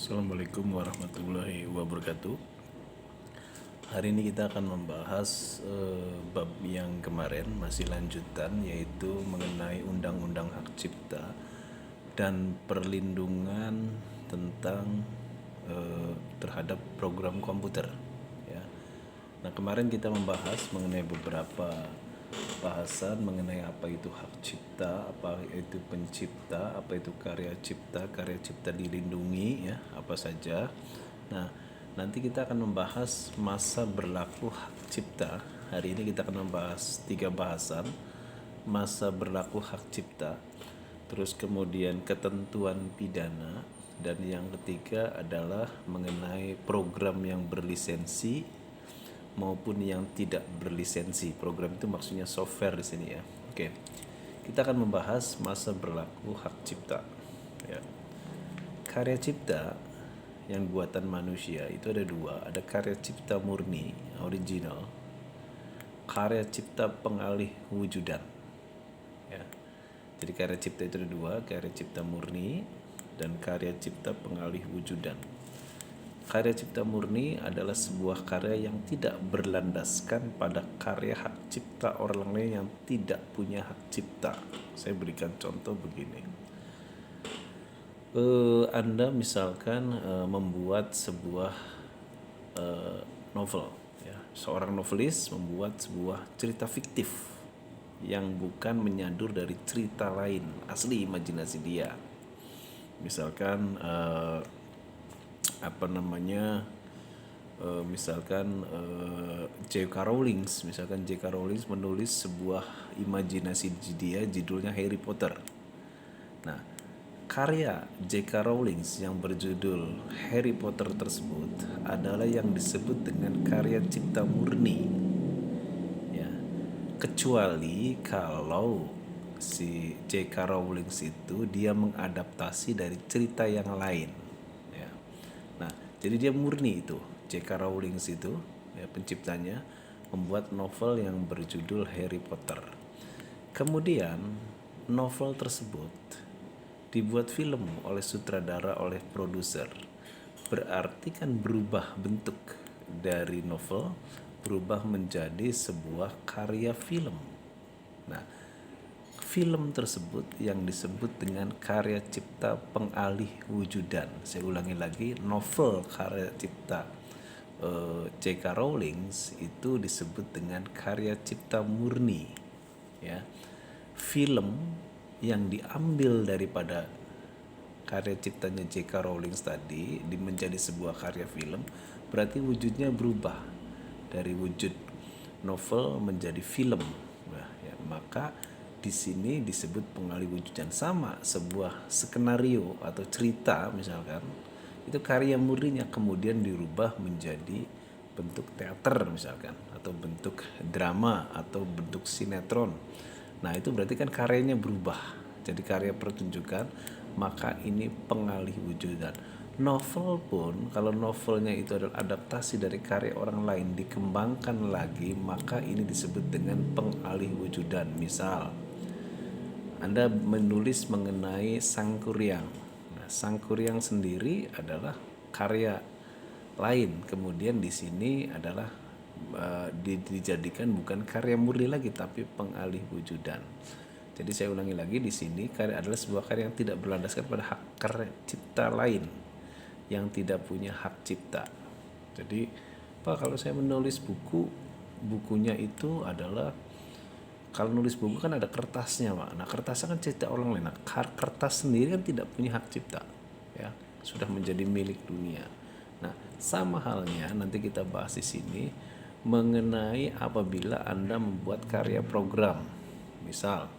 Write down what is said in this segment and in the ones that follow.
Assalamualaikum warahmatullahi wabarakatuh. Hari ini kita akan membahas bab yang kemarin, masih lanjutan, yaitu mengenai Undang-Undang Hak Cipta dan perlindungan tentang terhadap program komputer. Ya. Nah, kemarin kita membahas mengenai beberapa bahasan mengenai apa itu hak cipta, apa itu pencipta, apa itu karya cipta dilindungi, ya, apa saja. Nah, nanti kita akan membahas masa berlaku hak cipta. Hari ini kita akan membahas 3 bahasan: masa berlaku hak cipta, terus kemudian ketentuan pidana, dan yang ketiga adalah mengenai program yang berlisensi maupun yang tidak berlisensi. Program itu maksudnya software di sini, ya. Oke. Kita akan membahas masa berlaku hak cipta. Ya. Karya cipta yang buatan manusia itu ada 2, ada karya cipta murni, original, karya cipta pengalih wujudan. Ya. Jadi karya cipta itu ada 2, karya cipta murni dan karya cipta pengalih wujudan. Karya cipta murni adalah sebuah karya yang tidak berlandaskan pada karya hak cipta orang lain yang tidak punya hak cipta. Saya berikan contoh begini. Anda misalkan membuat sebuah novel, ya. Seorang novelis membuat sebuah cerita fiktif yang bukan menyadur dari cerita lain, asli imajinasi dia. Misalkan J.K. Rowling menulis sebuah imajinasi dia, judulnya Harry Potter. Nah, karya J.K. Rowling yang berjudul Harry Potter tersebut adalah yang disebut dengan karya cipta murni, ya. Kecuali kalau si J.K. Rowling itu dia mengadaptasi dari cerita yang lain, ya. Nah, jadi dia murni itu. J.K. Rowling itu, ya, penciptanya, membuat novel yang berjudul Harry Potter. Kemudian novel tersebut dibuat film oleh sutradara, oleh produser. Berarti kan berubah bentuk dari novel, berubah menjadi sebuah karya film. Nah, film tersebut yang disebut dengan karya cipta pengalih wujudan. Saya ulangi lagi, novel karya cipta J.K. Rowling itu disebut dengan karya cipta murni, ya. Film yang diambil daripada karya ciptanya J.K. Rowling tadi menjadi sebuah karya film, berarti wujudnya berubah dari wujud novel menjadi film. Nah, ya, maka di sini disebut pengalih wujudan. Sama, sebuah skenario atau cerita misalkan, itu karya murninya kemudian dirubah menjadi bentuk teater misalkan, atau bentuk drama, atau bentuk sinetron. Nah, itu berarti kan karyanya berubah jadi karya pertunjukan, maka ini pengalih wujudan. Novel pun, kalau novelnya itu adalah adaptasi dari karya orang lain dikembangkan lagi, maka ini disebut dengan pengalih wujudan. Misal, Anda menulis mengenai Sangkuriang. Nah, Sangkuriang sendiri adalah karya lain, kemudian di sini adalah dijadikan bukan karya murni lagi tapi pengalih wujudan. Jadi saya ulangi lagi, di sini karya adalah sebuah karya yang tidak berlandaskan pada hak karya cipta lain yang tidak punya hak cipta. Jadi, Pak, kalau saya menulis buku, bukunya itu adalah, kalau nulis buku kan ada kertasnya, Pak. Nah, kertasnya kan cipta orang lain. Nah, kertas sendiri kan tidak punya hak cipta, ya. Sudah menjadi milik dunia. Nah, sama halnya nanti kita bahas di sini mengenai apabila Anda membuat karya program. Misal,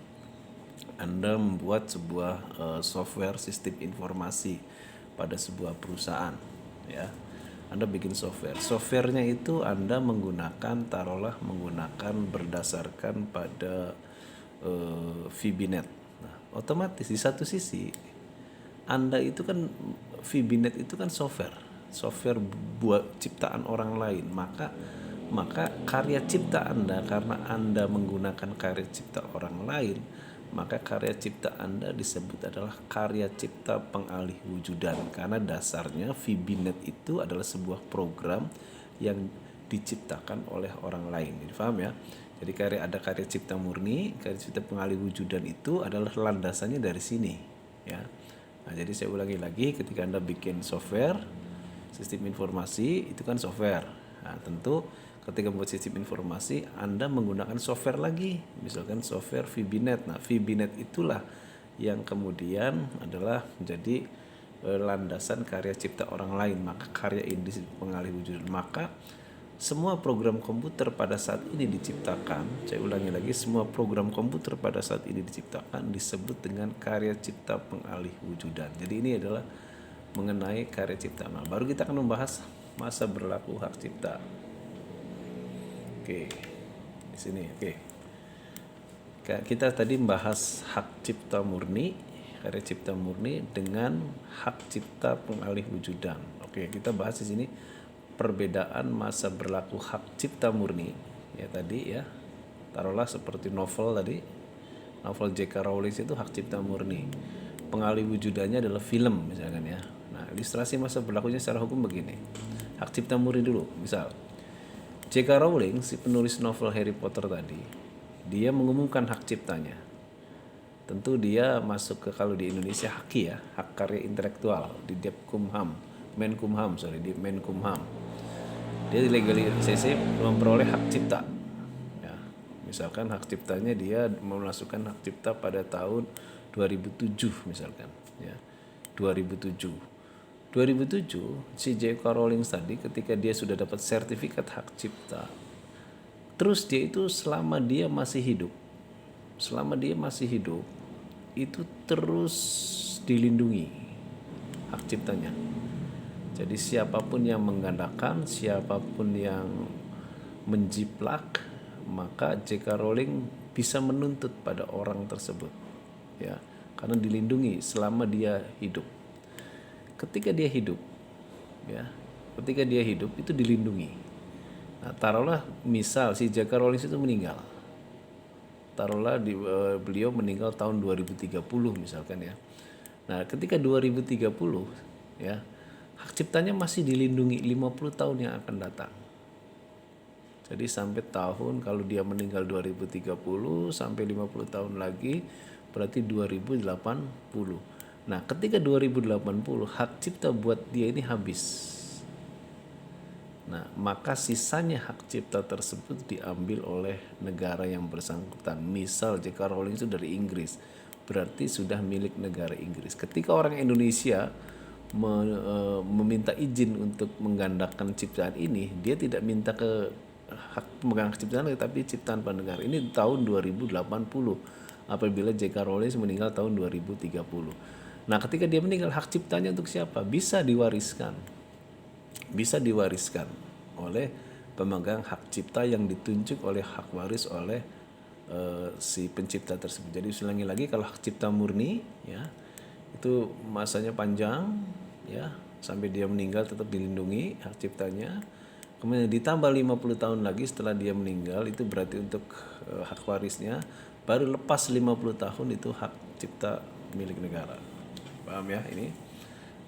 Anda membuat sebuah software sistem informasi pada sebuah perusahaan, ya. Anda bikin software. Softwarenya itu Anda menggunakan, taruhlah menggunakan berdasarkan pada VBNet. Nah, otomatis di satu sisi Anda itu kan, VBNet itu kan software buat ciptaan orang lain, maka karya cipta Anda, karena Anda menggunakan karya cipta orang lain, maka karya cipta Anda disebut adalah karya cipta pengalih wujudan, karena dasarnya VBNet itu adalah sebuah program yang diciptakan oleh orang lain. Jadi paham ya? Jadi ada karya cipta murni, karya cipta pengalih wujudan itu adalah landasannya dari sini, ya. Nah, jadi saya ulangi lagi, ketika Anda bikin software, sistem informasi itu kan software. Nah, tentu ketika membuat sistem informasi, Anda menggunakan software lagi, misalkan software VBNet. Nah, VBNet itulah yang kemudian adalah menjadi landasan karya cipta orang lain. Maka karya ini disebut pengalih wujudan. Maka semua program komputer pada saat ini diciptakan, saya ulangi lagi, semua program komputer pada saat ini diciptakan disebut dengan karya cipta pengalih wujudan. Jadi ini adalah mengenai karya cipta. Nah, baru kita akan membahas masa berlaku hak cipta. Oke, di sini. Oke, kita tadi membahas hak cipta murni, karya cipta murni dengan hak cipta pengalih wujudan. Oke, kita bahas di sini perbedaan masa berlaku hak cipta murni. Ya tadi ya, taruhlah seperti novel tadi, novel J.K. Rowling itu hak cipta murni. Pengalih wujudannya adalah film misalkan ya. Nah, ilustrasi masa berlakunya secara hukum begini. Hak cipta murni dulu, misal J.K. Rowling, si penulis novel Harry Potter tadi, dia mengumumkan hak ciptanya. Tentu dia masuk ke, kalau di Indonesia HAKI ya, hak karya intelektual, di di Menkumham. Dia dilegalisasi memperoleh hak cipta. Ya, misalkan hak ciptanya dia memasukkan hak cipta pada tahun 2007 misalkan, ya. 2007 si J.K. Rowling tadi ketika dia sudah dapat sertifikat hak cipta, terus dia itu selama dia masih hidup itu terus dilindungi hak ciptanya. Jadi siapapun yang menggandakan, siapapun yang menjiplak, maka J.K. Rowling bisa menuntut pada orang tersebut, ya, karena dilindungi selama dia hidup. Ketika dia hidup itu dilindungi. Nah, taruhlah misal si J.K. Rowling itu meninggal. Taruhlah beliau meninggal tahun 2030 misalkan ya. Nah, ketika 2030 ya, hak ciptanya masih dilindungi 50 tahun yang akan datang. Jadi sampai tahun, kalau dia meninggal 2030 sampai 50 tahun lagi berarti 2080. Nah, ketika 2080 hak cipta buat dia ini habis. Nah, maka sisanya hak cipta tersebut diambil oleh negara yang bersangkutan. Misal J.K. Rowling itu dari Inggris, berarti sudah milik negara Inggris. Ketika orang Indonesia meminta izin untuk menggandakan ciptaan ini, dia tidak minta ke hak pemegang ciptaan, tetapi ciptaan pada negara. Ini tahun 2080 apabila J.K. Rowling meninggal tahun 2030. Nah, ketika dia meninggal, hak ciptanya untuk siapa? Bisa diwariskan oleh pemegang hak cipta yang ditunjuk oleh hak waris oleh si pencipta tersebut. Jadi ulangi lagi, kalau hak cipta murni ya, itu masanya panjang ya, sampai dia meninggal tetap dilindungi hak ciptanya. Kemudian ditambah 50 tahun lagi setelah dia meninggal, itu berarti untuk hak warisnya baru lepas 50 tahun itu hak cipta milik negara. Paham ya ini?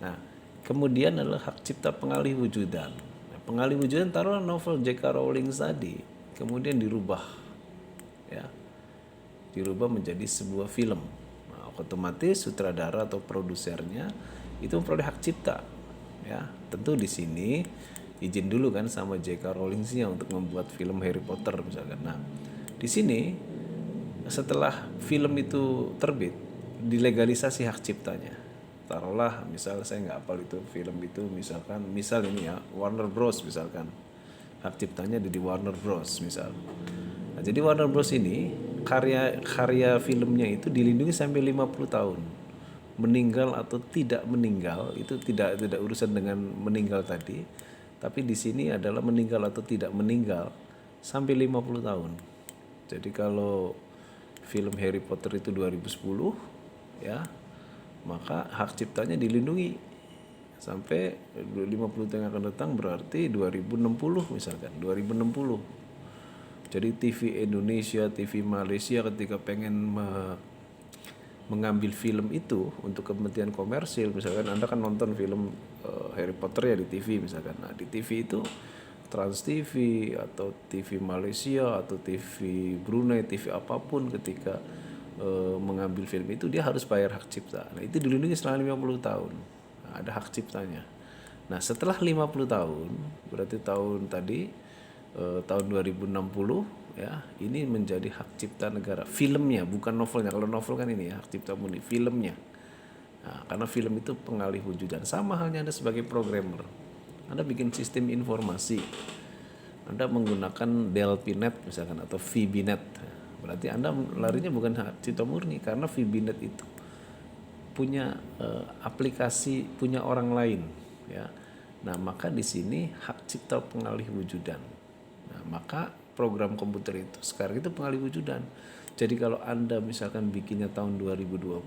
Nah, kemudian adalah hak cipta pengalih wujudan. Nah, pengalih wujudan taruhlah novel J.K. Rowling tadi kemudian dirubah menjadi sebuah film. Nah, otomatis sutradara atau produsernya itu memperoleh hak cipta. Ya, tentu di sini izin dulu kan sama J.K. Rowling sih untuk membuat film Harry Potter misalkan. Nah, di sini setelah film itu terbit, dilegalisasi hak ciptanya. Taruhlah misal saya nggak hafal itu film itu, misal ini ya Warner Bros misalkan, hak ciptanya ada di Warner Bros misal. Nah, jadi Warner Bros ini karya filmnya itu dilindungi sampai 50 tahun. Meninggal atau tidak meninggal itu tidak urusan dengan meninggal tadi, tapi di sini adalah meninggal atau tidak meninggal sampai 50 tahun. Jadi kalau film Harry Potter itu 2010 ya, maka hak ciptanya dilindungi sampai 50 tahun yang akan datang, berarti 2060 misalkan, 2060. Jadi TV Indonesia, TV Malaysia ketika pengen mengambil film itu untuk kepentingan komersil. Misalkan Anda kan nonton film Harry Potter ya di TV misalkan. Nah, di TV itu Trans TV atau TV Malaysia atau TV Brunei, TV apapun, ketika mengambil film itu dia harus bayar hak cipta. Nah, itu dilindungi selama 50 tahun. Nah, ada hak ciptanya. Nah, setelah 50 tahun, berarti tahun tadi tahun 2060 ya, ini menjadi hak cipta negara. Filmnya, bukan novelnya. Kalau novel kan ini ya hak cipta murni, filmnya. Nah, karena film itu pengalih wujudan. Sama halnya Anda sebagai programmer. Anda bikin sistem informasi. Anda menggunakan Delphinet misalkan atau VBNet. Berarti Anda larinya bukan hak cipta murni, karena VBNet itu punya aplikasi punya orang lain ya. Nah, maka di sini hak cipta pengalih wujudan. Nah, maka program komputer itu sekarang itu pengalih wujudan. Jadi kalau Anda misalkan bikinnya tahun 2020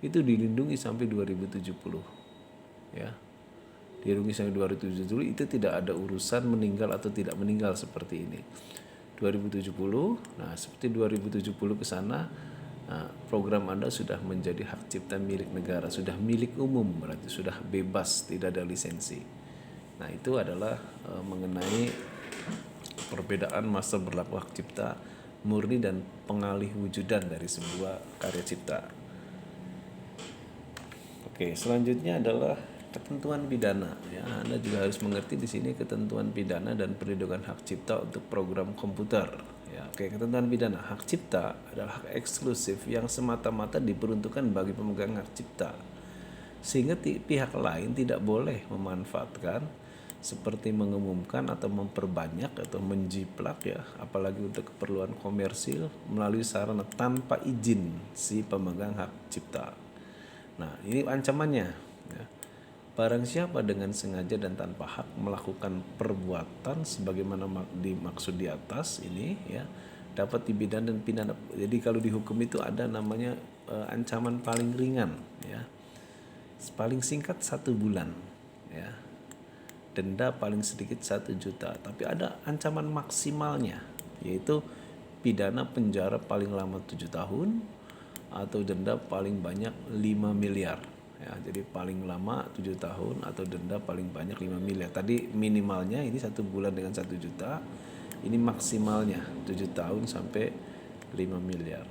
itu dilindungi sampai 2070 ya. Dilindungi sampai 2070, itu tidak ada urusan meninggal atau tidak meninggal seperti ini. 2070, nah seperti 2070 ke sana, nah, program Anda sudah menjadi hak cipta milik negara, sudah milik umum, berarti sudah bebas, tidak ada lisensi. Nah, itu adalah mengenai perbedaan masa berlaku hak cipta murni dan pengalih wujudan dari sebuah karya cipta. Oke, selanjutnya adalah ketentuan pidana. Ya, Anda juga harus mengerti di sini ketentuan pidana dan perlindungan hak cipta untuk program komputer. Ya, oke, ketentuan pidana. Hak cipta adalah hak eksklusif yang semata-mata diperuntukkan bagi pemegang hak cipta, sehingga pihak lain tidak boleh memanfaatkan seperti mengumumkan atau memperbanyak atau menjiplak ya, apalagi untuk keperluan komersil melalui sarana tanpa izin si pemegang hak cipta. Nah, ini ancamannya ya. Barang siapa dengan sengaja dan tanpa hak melakukan perbuatan sebagaimana dimaksud di atas ini ya, dapat dipidana dan pidana. Jadi kalau dihukum itu ada namanya ancaman paling ringan ya. Paling singkat 1 bulan ya. Denda paling sedikit 1 juta. Tapi ada ancaman maksimalnya, yaitu pidana penjara paling lama 7 tahun atau denda paling banyak 5 miliar. Ya, jadi paling lama 7 tahun atau denda paling banyak 5 miliar. Tadi minimalnya ini 1 bulan dengan 1 juta. Ini maksimalnya 7 tahun sampai 5 miliar.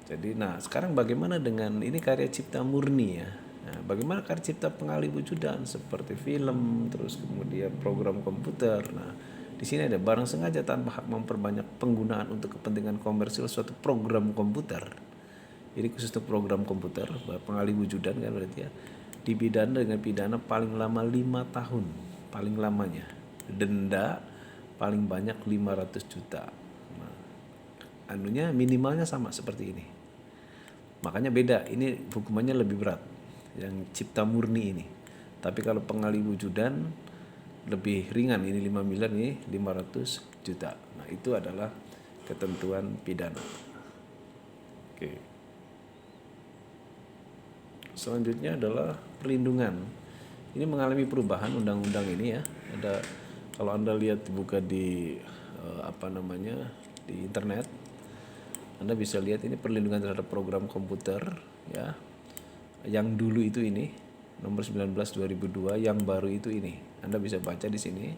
Jadi nah sekarang bagaimana dengan ini karya cipta murni ya. Nah, bagaimana karya cipta pengalih wujudan seperti film, terus kemudian program komputer. Nah, di sini ada barang sengaja tanpa hak memperbanyak penggunaan untuk kepentingan komersil suatu program komputer. Jadi khusus untuk program komputer, pengalih wujudan kan berarti ya, dipidana dengan pidana paling lama 5 tahun, paling lamanya. Denda paling banyak 500 juta. Nah, anunya minimalnya sama seperti ini. Makanya beda, ini hukumannya lebih berat yang cipta murni ini. Tapi kalau pengalih wujudan lebih ringan, ini 5 miliar, ini 500 juta. Nah, itu adalah ketentuan pidana. Oke. Selanjutnya adalah perlindungan. Ini mengalami perubahan undang-undang ini ya. Ada, kalau Anda lihat buka di di internet, Anda bisa lihat ini perlindungan terhadap program komputer ya. Yang dulu itu ini nomor 19 2002, yang baru itu ini. Anda bisa baca di sini.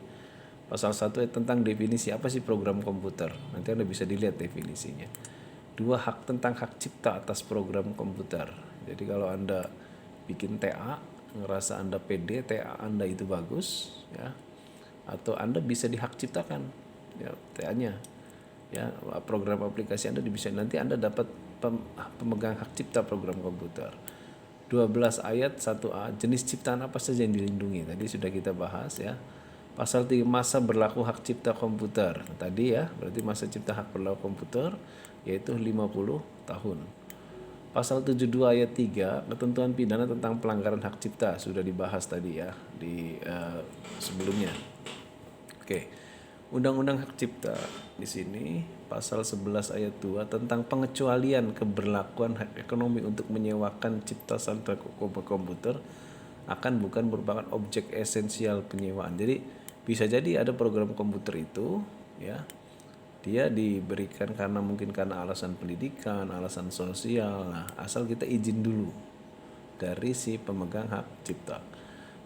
Pasal 1 tentang definisi apa sih program komputer. Nanti Anda bisa dilihat definisinya. 2, hak tentang hak cipta atas program komputer. Jadi kalau Anda bikin TA, ngerasa Anda pede, TA Anda itu bagus ya, atau Anda bisa dihak ciptakan ya TA-nya. Ya, program aplikasi Anda bisa, nanti Anda dapat pemegang hak cipta program komputer. 12 ayat 1A, jenis ciptaan apa saja yang dilindungi. Tadi sudah kita bahas ya. Pasal 3, masa berlaku hak cipta komputer. Tadi ya, berarti masa cipta hak berlaku komputer yaitu 50 tahun. Pasal 72 ayat 3, ketentuan pidana tentang pelanggaran hak cipta sudah dibahas tadi ya di sebelumnya. Oke. Undang-undang hak cipta di sini pasal 11 ayat 2 tentang pengecualian keberlakuan hak ekonomi untuk menyewakan ciptasan komputer bukan merupakan objek esensial penyewaan. Jadi bisa jadi ada program komputer itu ya, Dia diberikan karena alasan pendidikan, alasan sosial. Nah, asal kita izin dulu dari si pemegang hak cipta.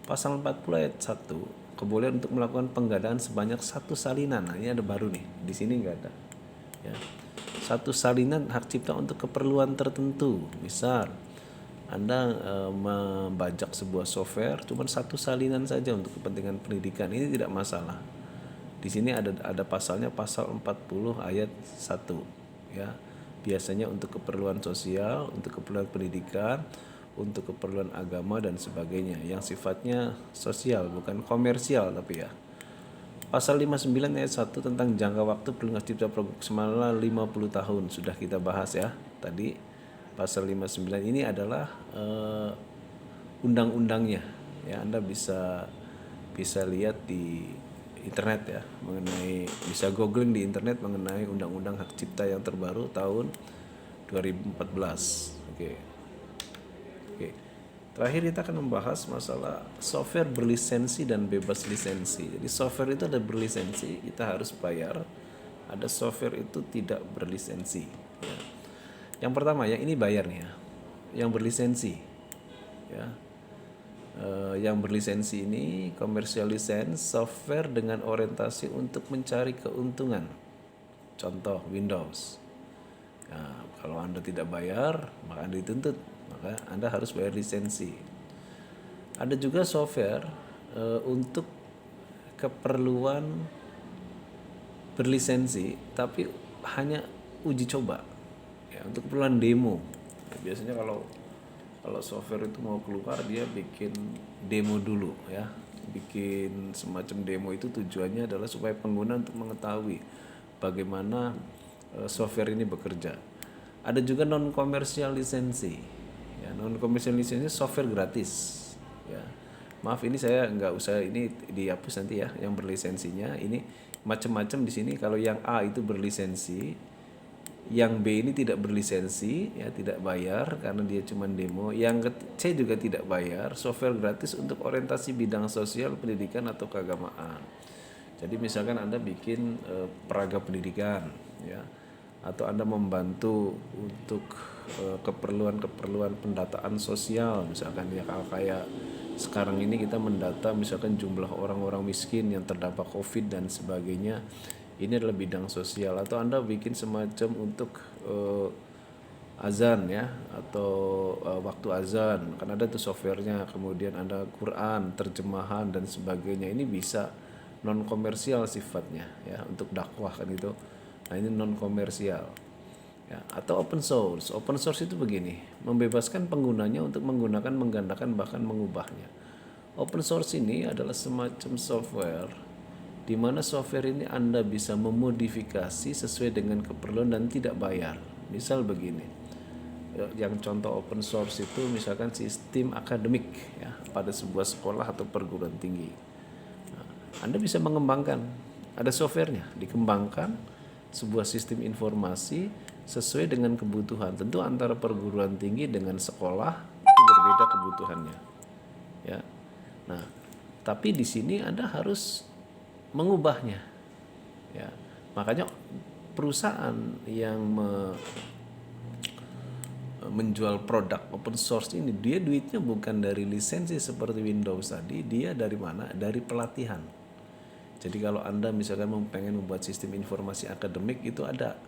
Pasal 40 ayat 1, kebolehan untuk melakukan penggadaan sebanyak satu salinan. Nah, ini ada baru nih. Di sini nggak ada. Ya. Satu salinan hak cipta untuk keperluan tertentu. Misal Anda membajak sebuah software cuma satu salinan saja untuk kepentingan pendidikan. Ini tidak masalah. Di sini ada pasalnya, pasal 40 ayat 1, ya. Biasanya untuk keperluan sosial, untuk keperluan pendidikan, untuk keperluan agama dan sebagainya yang sifatnya sosial bukan komersial tapi ya. Pasal 59 ayat 1 tentang jangka waktu perlindungan cipta maksimal 50 tahun sudah kita bahas ya tadi. Pasal 59 ini adalah undang-undangnya ya. Anda bisa lihat di internet ya, mengenai, bisa googling di internet mengenai undang-undang hak cipta yang terbaru tahun 2014. Oke. Terakhir kita akan membahas masalah software berlisensi dan bebas lisensi. Jadi software itu ada berlisensi, kita harus bayar. Ada software itu tidak berlisensi. Ya. Yang pertama ya, ini bayar nih ya. Yang berlisensi, ya. Yang berlisensi ini commercial license, software dengan orientasi untuk mencari keuntungan. Contoh Windows. Nah, kalau Anda tidak bayar, maka Anda dituntut, maka Anda harus bayar lisensi. Ada juga software untuk keperluan berlisensi, tapi hanya uji coba, ya, untuk keperluan demo. Ya, biasanya kalau software itu mau keluar, dia bikin demo dulu, ya, bikin semacam demo. Itu tujuannya adalah supaya pengguna untuk mengetahui bagaimana software ini bekerja. Ada juga non komersial lisensi. Ya, non komersial lisensi software gratis. Ya, maaf ini saya nggak usah, ini dihapus nanti ya. Yang berlisensinya ini macam-macam di sini. Kalau yang A itu berlisensi, yang B ini tidak berlisensi, ya, tidak bayar karena dia cuma demo. Yang C juga tidak bayar, software gratis untuk orientasi bidang sosial, pendidikan atau keagamaan. Jadi misalkan Anda bikin peraga pendidikan, ya, atau Anda membantu untuk keperluan pendataan sosial, misalkan ya, kayak sekarang ini kita mendata misalkan jumlah orang-orang miskin yang terdampak COVID dan sebagainya. Ini adalah bidang sosial. Atau Anda bikin semacam untuk azan ya, atau waktu azan, kan ada tuh softwarenya. Kemudian ada Quran, terjemahan dan sebagainya. Ini bisa non komersial sifatnya ya, untuk dakwah kan itu. Nah, ini non komersial. Ya, atau open source. Open source itu begini, membebaskan penggunanya untuk menggunakan, menggandakan, bahkan mengubahnya. Open source ini adalah semacam software di mana software ini Anda bisa memodifikasi sesuai dengan keperluan dan tidak bayar. Misal begini, yang contoh open source itu misalkan sistem akademik ya, pada sebuah sekolah atau perguruan tinggi. Nah, Anda bisa mengembangkan, ada softwarenya, dikembangkan sebuah sistem informasi sesuai dengan kebutuhan. Tentu antara perguruan tinggi dengan sekolah itu berbeda kebutuhannya. Ya. Nah, tapi di sini Anda harus mengubahnya, ya. Makanya perusahaan yang menjual produk open source ini, dia duitnya bukan dari lisensi seperti Windows tadi, dia dari mana? Dari pelatihan. Jadi kalau Anda misalkan pengen membuat sistem informasi akademik, itu ada,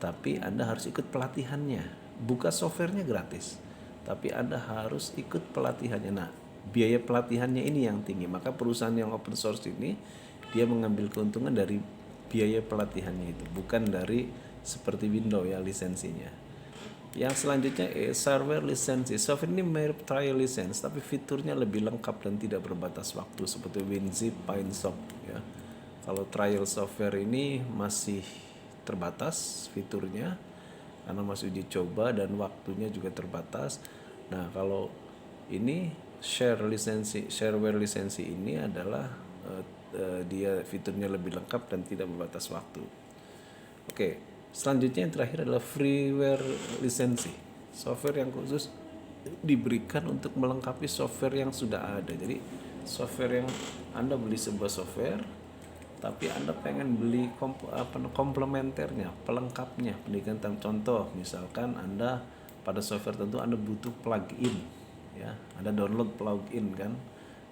tapi Anda harus ikut pelatihannya. Buka softwarenya gratis, tapi Anda harus ikut pelatihannya. Nah, biaya pelatihannya ini yang tinggi. Maka perusahaan yang open source ini, dia mengambil keuntungan dari biaya pelatihannya itu, bukan dari seperti Windows ya lisensinya. Yang selanjutnya software lisensi. Software ini mirip trial license, tapi fiturnya lebih lengkap dan tidak berbatas waktu seperti WinZip, PineShop ya. Kalau trial software ini masih terbatas fiturnya karena masih uji coba dan waktunya juga terbatas. Nah, kalau ini shareware lisensi ini adalah dia fiturnya lebih lengkap dan tidak berbatas waktu. Oke, selanjutnya yang terakhir adalah freeware lisensi. Software yang khusus diberikan untuk melengkapi software yang sudah ada. Jadi software yang Anda beli sebuah software, tapi Anda pengen beli komplementernya, pelengkapnya pendidikan. Contoh misalkan Anda pada software tentu Anda butuh plugin, ya, Anda download plugin kan.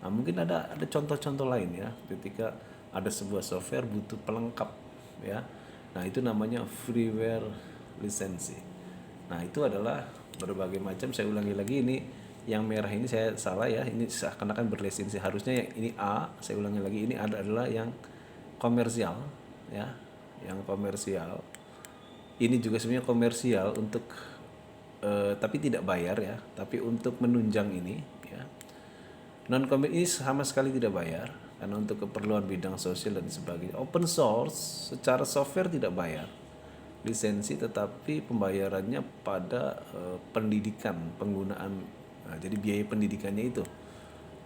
Nah, mungkin ada contoh-contoh lain ya, ketika ada sebuah software butuh pelengkap, ya. Nah, itu namanya freeware lisensi. Nah, itu adalah berbagai macam. Saya ulangi lagi, ini yang merah ini saya salah ya, ini seakan-akan berlisensi, harusnya yang ini A. Saya ulangi lagi, ini adalah yang komersial, ya, yang komersial. Ini juga sebenarnya komersial untuk tapi tidak bayar ya, tapi untuk menunjang ini ya. Non komersial ini sama sekali tidak bayar karena untuk keperluan bidang sosial dan sebagainya. Open source secara software tidak bayar lisensi, tetapi pembayarannya pada pendidikan, penggunaan. Nah, jadi biaya pendidikannya itu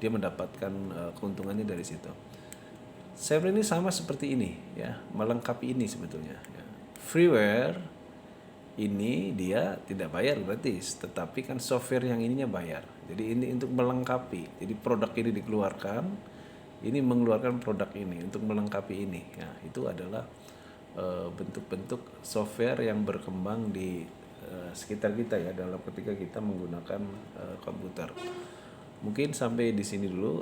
dia mendapatkan keuntungannya dari situ. Server ini sama seperti ini ya, melengkapi ini sebetulnya ya. Freeware ini dia tidak bayar gratis, tetapi kan software yang ininya bayar. Jadi ini untuk melengkapi. Jadi produk ini dikeluarkan, ini mengeluarkan produk ini untuk melengkapi ini. Ya, itu adalah bentuk-bentuk software yang berkembang di sekitar kita ya, dalam ketika kita menggunakan komputer. Mungkin sampai di sini dulu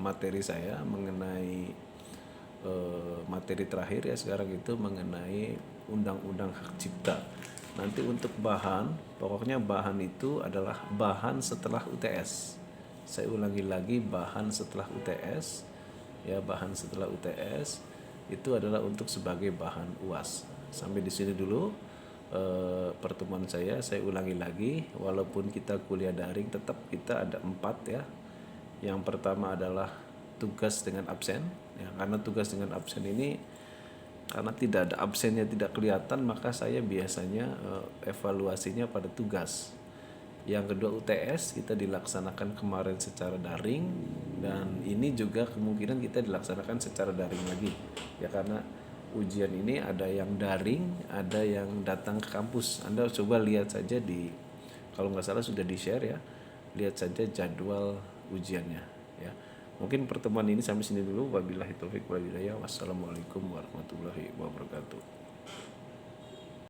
materi saya mengenai materi terakhir ya sekarang itu mengenai undang-undang hak cipta. Nanti untuk bahan, pokoknya bahan itu adalah bahan setelah UTS. Saya ulangi lagi, bahan setelah UTS ya, bahan setelah UTS itu adalah untuk sebagai bahan UAS. Sampai di sini dulu pertemuan saya ulangi lagi, walaupun kita kuliah daring tetap kita ada 4 ya. Yang pertama adalah tugas dengan absen ya, karena tugas dengan absen ini karena tidak ada absennya, tidak kelihatan, maka saya biasanya evaluasinya pada tugas. Yang kedua UTS kita dilaksanakan kemarin secara daring, dan ini juga kemungkinan kita dilaksanakan secara daring lagi ya, karena ujian ini ada yang daring, ada yang datang ke kampus. Anda coba lihat saja di, kalau nggak salah sudah di share ya, lihat saja jadwal ujiannya ya. Mungkin pertemuan ini sampai sini dulu. Wabillahi taufik wal hidayah. Wassalamualaikum warahmatullahi wabarakatuh.